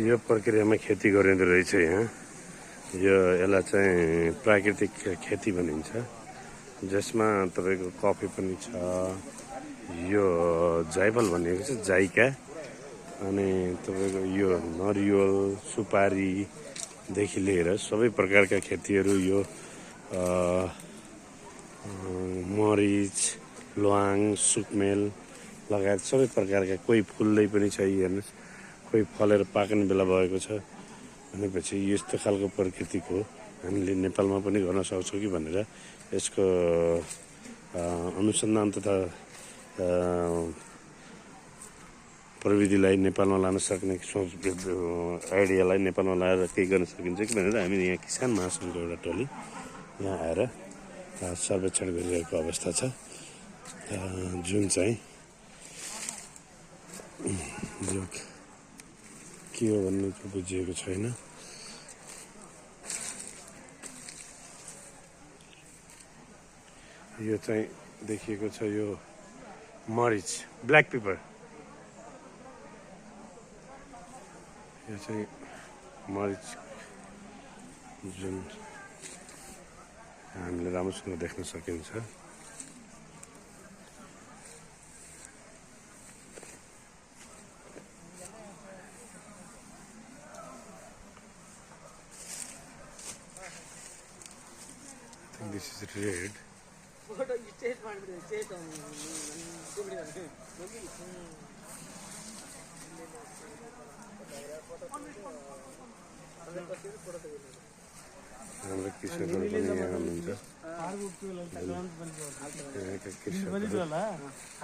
यो प्रक्रियामा खेती गरिँदो रहेछ यहाँ। यो यसलाई चाहिँ प्राकृतिक खेती भनिन्छ, जसमा तपाईँको कफी पनि छ। यो जाइफल भनेको चाहिँ जाइका, अनि तपाईँको यो नरिवल सुपारीदेखि लिएर सबै प्रकारका खेतीहरू, यो मरिच, ल्वाङ, सुकमेल लगायत सबै प्रकारका, कोही फुल्दै पनि छ हेर्नुहोस्, कोही फलेर पाक्ने बेला भएको छ। भनेपछि यस्तो खालको प्रकृतिको हामीले नेपालमा पनि गर्न सक्छौँ कि भनेर यसको अनुसन्धान तथा प्रविधिलाई नेपालमा लान सक्ने सोच आइडियालाई नेपालमा लाएर केही गर्न सकिन्छ कि भनेर हामी यहाँ किसान महासङ्घको एउटा टोली यहाँ आएर सर्वेक्षण गरिरहेको अवस्था छ, जुन चाहिँ जो के हो भन्ने बुझिएको छैन। यो चाहिँ देखिएको छ, यो मरिच, ब्ल्याक पेपर। यो चाहिँ मरिच जुन हामीले राम्रोसँग देख्न सकिन्छ। This is red. हाम्रो कृषकहरू पनि यहाँ हुनुहुन्छ।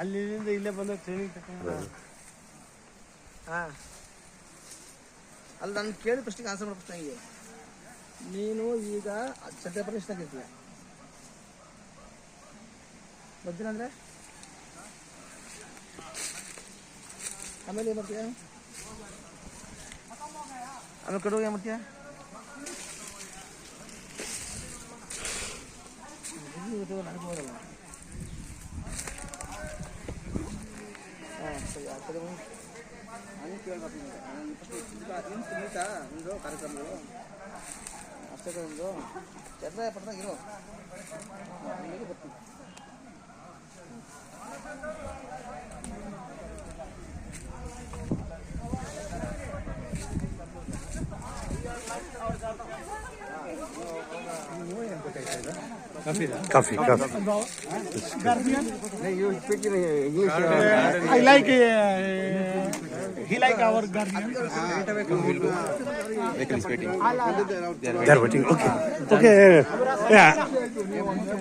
ಅಲ್ಲಿ ನಾನು ಕೇಳಿ ಫಸ್ಟಿಗೆ ಆನ್ಸರ್ ಮಾಡೋ ಪ್ರಶ್ನೆ ಇದೆ. ನೀನು ಈಗ ಸದ್ಯ ಪ್ರಶ್ನೆ ಕೇಳ್ತೀಯ ಗೊತ್ತಿಲ್ಲ ಅಂದರೆ ಆಮೇಲೆ ಏನು ಮಾಡ್ತೀಯ? ಆಮೇಲೆ ಕಡುವಾಗ ಏನು ಮಾಡ್ತೀಯ? ನನಗೆ ಹೋಗಲ್ಲ. ಹಾಂ ಸರಿ, ಆ ಕಡೆ ನಾನು ಕೇಳ್ಬೇಕು. ಏನು ಮುಗಿತಾ ನಿಂದು ಕಾರ್ಯಕ್ರಮಗಳು? ಅಷ್ಟೇ ಒಂದು ಚಂದ್ರ ಪಟ್ಟದಾಗ ಇರೋ ನಿಮಗೆ ಬರ್ತೀನಿ. Coffee. Guardian? You speak in English? I like. He like our guardian. They're waiting. Okay. Yeah.